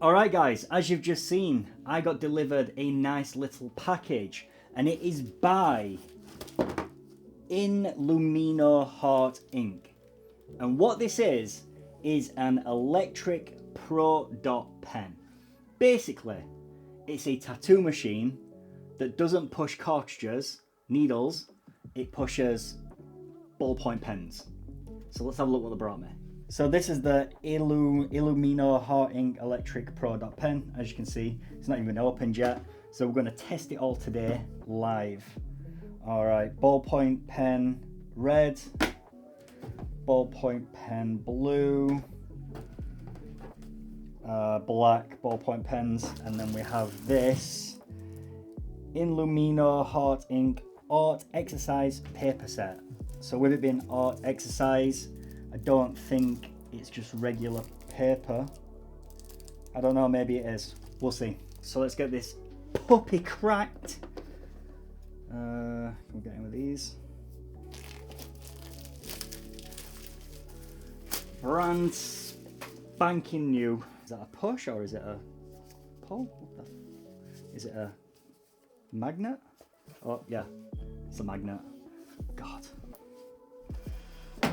Alright guys, as you've just seen, I got delivered a nice little package, and it is by Inlumino Heart ink. And what this is an electric pro dot pen. Basically, it's a tattoo machine that doesn't push cartridges, needles, it pushes ballpoint pens. So let's have a look what they brought me. So this is the Inlumino Heart Ink Electric Pro Dot Pen. As you can see, it's not even opened yet. So we're going to test it all today live. All right, ballpoint pen red, ballpoint pen blue, black ballpoint pens, and then we have this Inlumino Heart Ink Art Exercise paper set. So with it being art exercise, I don't think it's just regular paper. I don't know, maybe it is. We'll see. So let's get this puppy cracked. We'll get in with these. Brand spanking new. Is that a push or is it a pull? Is it a magnet? Oh yeah, it's a magnet. God.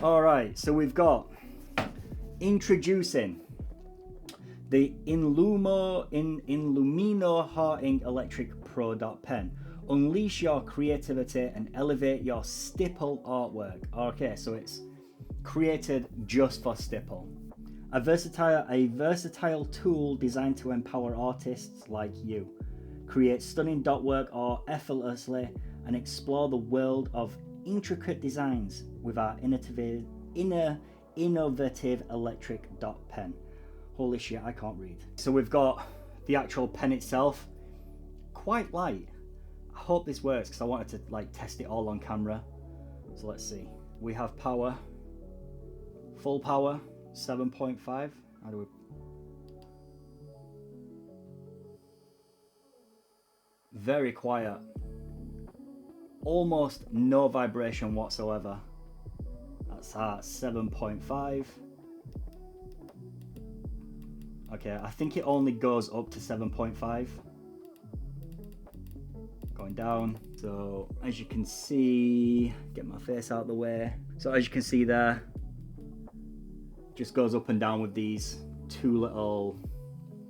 Alright, so we've got introducing the Inlumino Heart Ink Electric Pro Dot Pen. Unleash your creativity and elevate your stipple artwork. Okay, so it's created just for stipple. A versatile tool designed to empower artists like you. Create stunning dot work or effortlessly and explore the world of intricate designs with our innovative electric dot pen. Holy shit, I can't read. So we've got the actual pen itself, quite light. I hope this works because I wanted to like test it all on camera. So let's see. We have power, full power, 7.5. How do we? Very quiet. Almost no vibration whatsoever. That's at 7.5. Okay, I think it only goes up to 7.5. Going down. So as you can see, get my face out of the way. So as you can see there, just goes up and down with these two little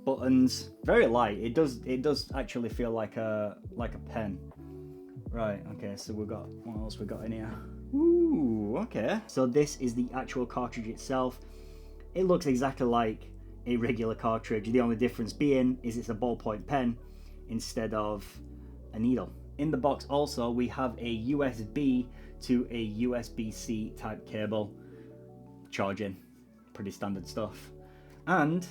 buttons. Very light. It does actually feel like a pen. Right, okay, so we've got, what else we got in here? Ooh, okay. So this is the actual cartridge itself. It looks exactly like a regular cartridge. The only difference being is it's a ballpoint pen instead of a needle. In the box also, we have a USB to a USB-C type cable. Charging, pretty standard stuff. And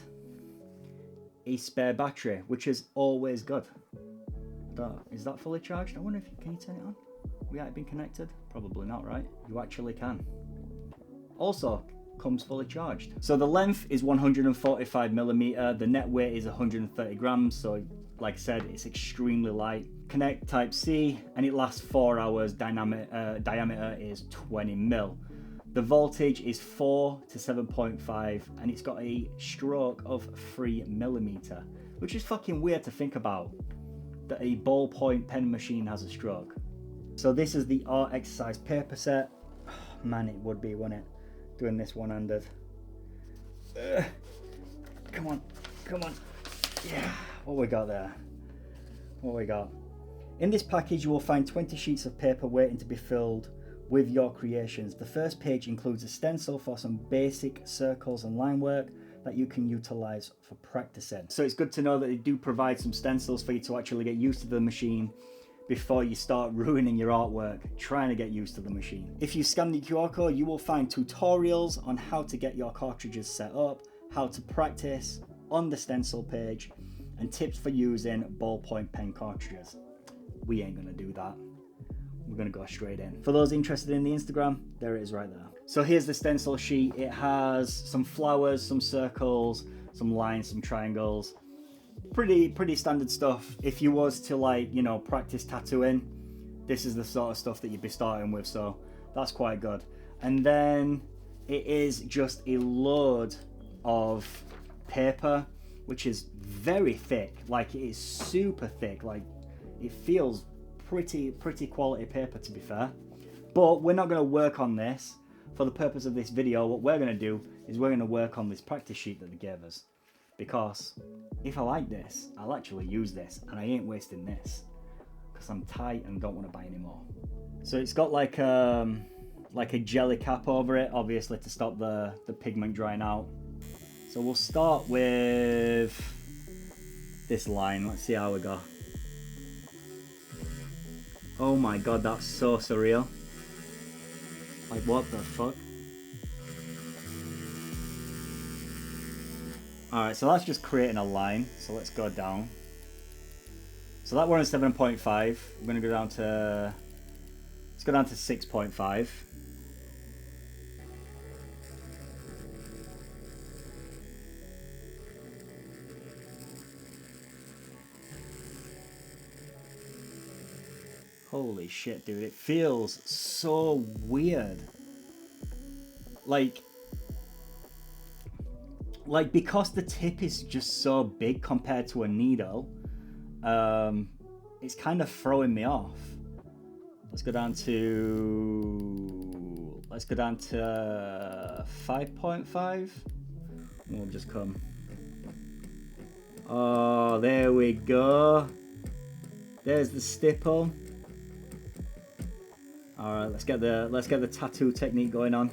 a spare battery, which is always good. Is that fully charged? I wonder if can you turn it on? Without it being connected? Probably not, right? You actually can. Also comes fully charged. So the length is 145mm, the net weight is 130 grams, so like I said, it's extremely light. Connect type C, and it lasts 4 hours. Diameter is 20mm. The voltage is 4 to 7.5, and it's got a stroke of 3mm, which is fucking weird to think about, that a ballpoint pen machine has a stroke. So this is the art exercise paper set. Oh, man, it would be, wouldn't it? Doing this one-handed. Come on, come on. Yeah, what we got there? What we got? In this package, you will find 20 sheets of paper waiting to be filled with your creations. The first page includes a stencil for some basic circles and line work that you can utilize for practicing. So it's good to know that they do provide some stencils for you to actually get used to the machine before you start ruining your artwork trying to get used to the machine. If you scan the QR code, you will find tutorials on how to get your cartridges set up, how to practice on the stencil page, and tips for using ballpoint pen cartridges. We ain't gonna do that. We're gonna go straight in. For those interested in the Instagram, there it is right there. So here's the stencil sheet. It has some flowers, some circles, some lines, some triangles. Pretty standard stuff. If you was to like, you know, practice tattooing, this is the sort of stuff that you'd be starting with, so that's quite good. And then it is just a load of paper. which is very thick. Like, it is super thick. Like, it feels pretty quality paper, to be fair. But we're not going to work on this for the purpose of this video. What we're going to do is we're going to work on this practice sheet that they gave us, because if I like this, I'll actually use this, and I ain't wasting this because I'm tight and don't want to buy any more. So it's got like a jelly cap over it, obviously to stop the pigment drying out. So we'll start with this line. Let's see how we go. Oh my god, that's so surreal. Like, what the fuck? Alright, so that's just creating a line. So let's go down. So that one is 7.5. We're going to go down to... Let's go down to 6.5. Holy shit, dude. It feels so weird. Like because the tip is just so big compared to a needle, it's kind of throwing me off. Let's go down to 5.5. We'll just come. Oh, there we go. There's the stipple. All right, let's get the tattoo technique going on.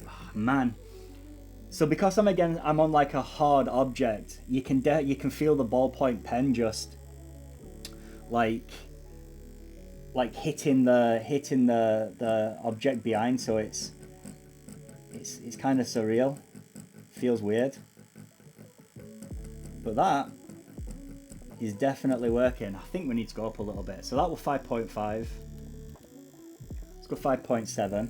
Oh, man. So because I'm on like a hard object, you can feel the ballpoint pen just like hitting the object behind. So it's kind of surreal. Feels weird. But that is definitely working. I think we need to go up a little bit. So that was 5.5. Let's go 5.7.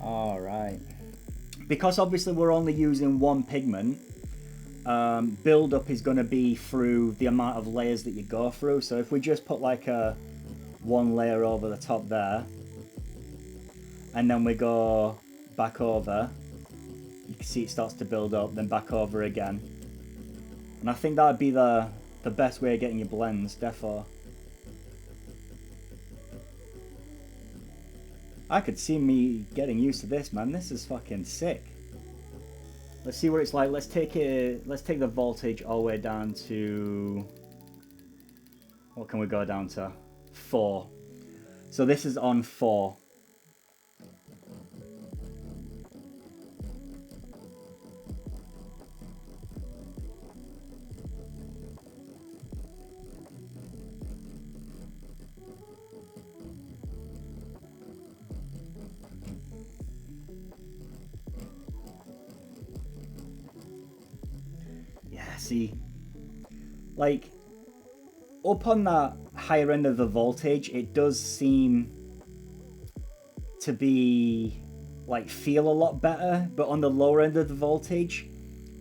All right. Because obviously we're only using one pigment, build up is going to be through the amount of layers that you go through. So if we just put like one layer over the top there, and then we go back over, you can see it starts to build up, then back over again. And I think that would be the best way of getting your blends, defo. I could see me getting used to this, man. This is fucking sick. Let's see what it's like. Let's take the voltage all the way down to... What can we go down to? 4. So this is on 4. See, like up on that higher end of the voltage, it does seem to be like feel a lot better, but on the lower end of the voltage,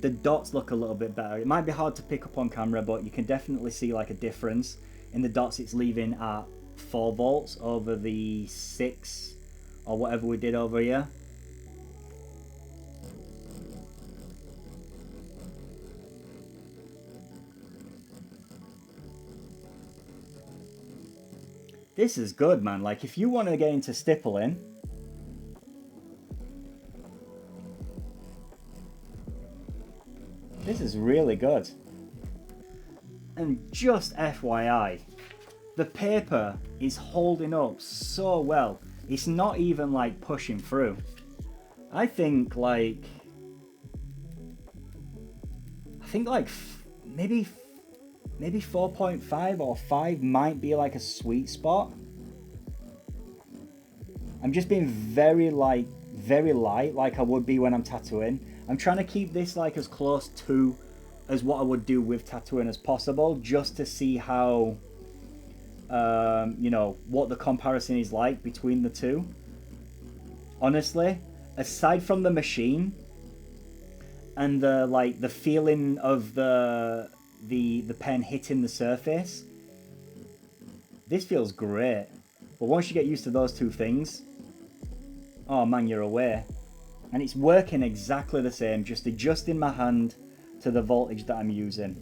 the dots look a little bit better. It might be hard to pick up on camera, but you can definitely see like a difference in the dots it's leaving at 4 volts over the 6 or whatever we did over here. This is good, man. Like, if you want to get into stippling, this is really good. And just FYI, the paper is holding up so well. It's not even like pushing through. I think like maybe 4.5 or 5 might be like a sweet spot. I'm just being very light like I would be when I'm tattooing. I'm trying to keep this like as close to as what I would do with tattooing as possible, just to see how you know, what the comparison is like between the two. Honestly, aside from the machine and the feeling of the pen hitting the surface, This feels great. But once you get used to those two things, oh man, you're away. And it's working exactly the same, just adjusting my hand to the voltage that I'm using.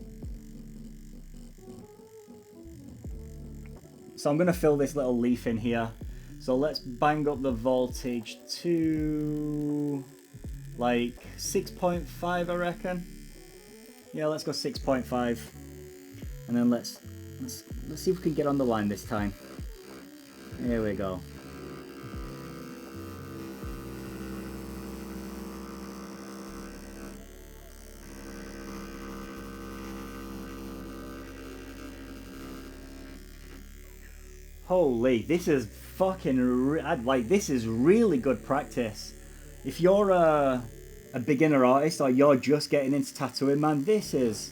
So I'm going to fill this little leaf in here. So let's bang up the voltage to like 6.5, I reckon. Yeah, let's go 6.5. And then let's see if we can get on the line this time. Here we go. Holy, this is fucking like, this is really good practice. If you're a beginner artist or you're just getting into tattooing, man, this is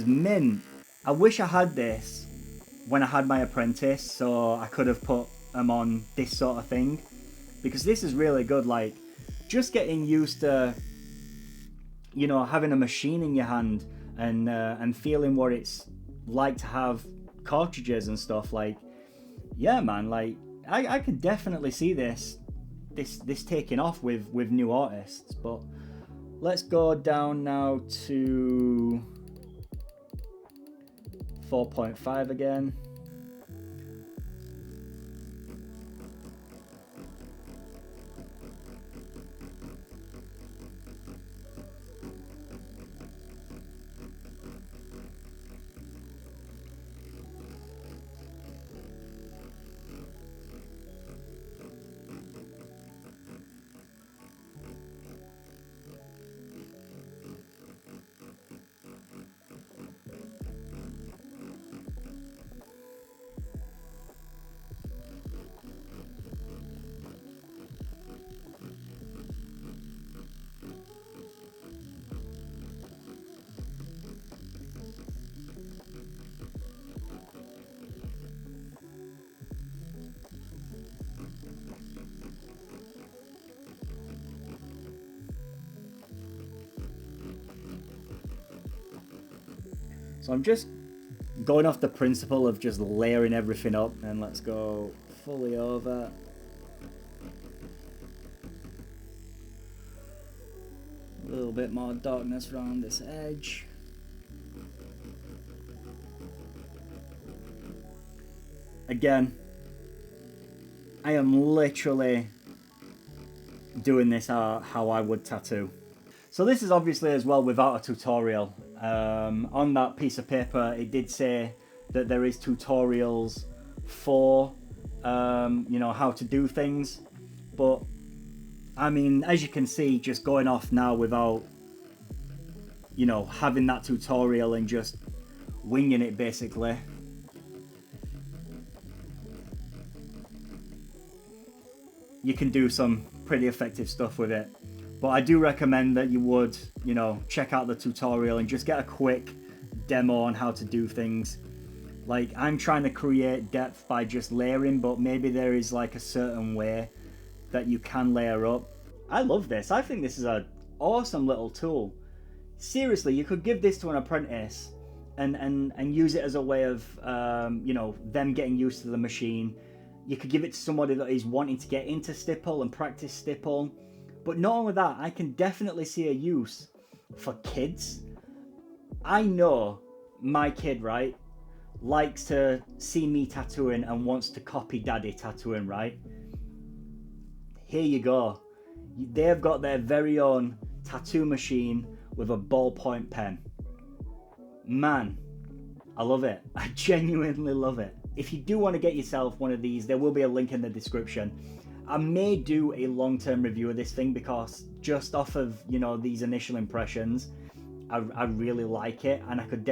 mint. I wish I had this when I had my apprentice, so I could have put them on this sort of thing, because this is really good. Like, just getting used to, you know, having a machine in your hand and feeling what it's like to have cartridges and stuff. Like, yeah, man, like I could definitely see this taking off with new artists. But let's go down now to 4.5 again. So I'm just going off the principle of just layering everything up, and let's go fully over. A little bit more darkness around this edge. Again, I am literally doing this how I would tattoo. So this is obviously as well without a tutorial. On that piece of paper, it did say that there is tutorials for, you know, how to do things. But, I mean, as you can see, just going off now without, you know, having that tutorial and just winging it, basically. You can do some pretty effective stuff with it. But I do recommend that you would, you know, check out the tutorial and just get a quick demo on how to do things. Like, I'm trying to create depth by just layering, but maybe there is like a certain way that you can layer up. I love this. I think this is an awesome little tool. Seriously, you could give this to an apprentice and use it as a way of, you know, them getting used to the machine. You could give it to somebody that is wanting to get into stipple and practice stipple. But not only that, I can definitely see a use for kids. I know my kid, right, likes to see me tattooing and wants to copy daddy tattooing, right? Here you go. They've got their very own tattoo machine with a ballpoint pen. Man, I love it. I genuinely love it. If you do want to get yourself one of these, there will be a link in the description. I may do a long-term review of this thing because just off of, you know, these initial impressions, I really like it, and I could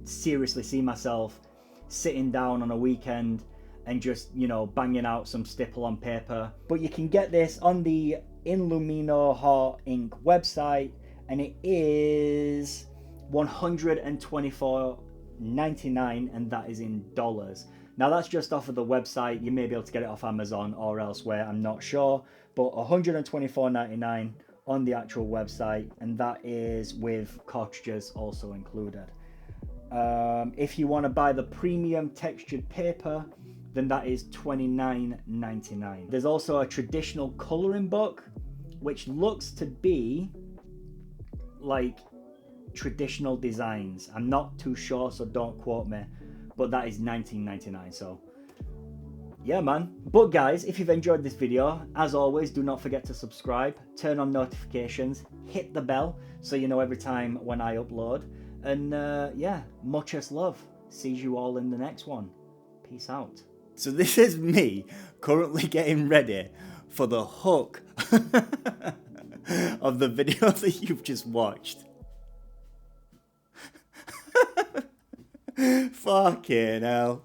seriously see myself sitting down on a weekend and just, you know, banging out some stipple on paper. But you can get this on the Inlumino Heart Ink website, and it is $124.99, and that is in dollars. Now that's just off of the website. You may be able to get it off Amazon or elsewhere, I'm not sure, but $124.99 on the actual website, and that is with cartridges also included. If you want to buy the premium textured paper, then that is $29.99. There's also a traditional coloring book, which looks to be like traditional designs. I'm not too sure, so don't quote me, but that is $19.99. So yeah, man. But guys, if you've enjoyed this video, as always, do not forget to subscribe, turn on notifications, hit the bell so you know every time when I upload. And yeah, muchas love. See you all in the next one. Peace out. So this is me currently getting ready for the hook of the video that you've just watched. Fucking hell.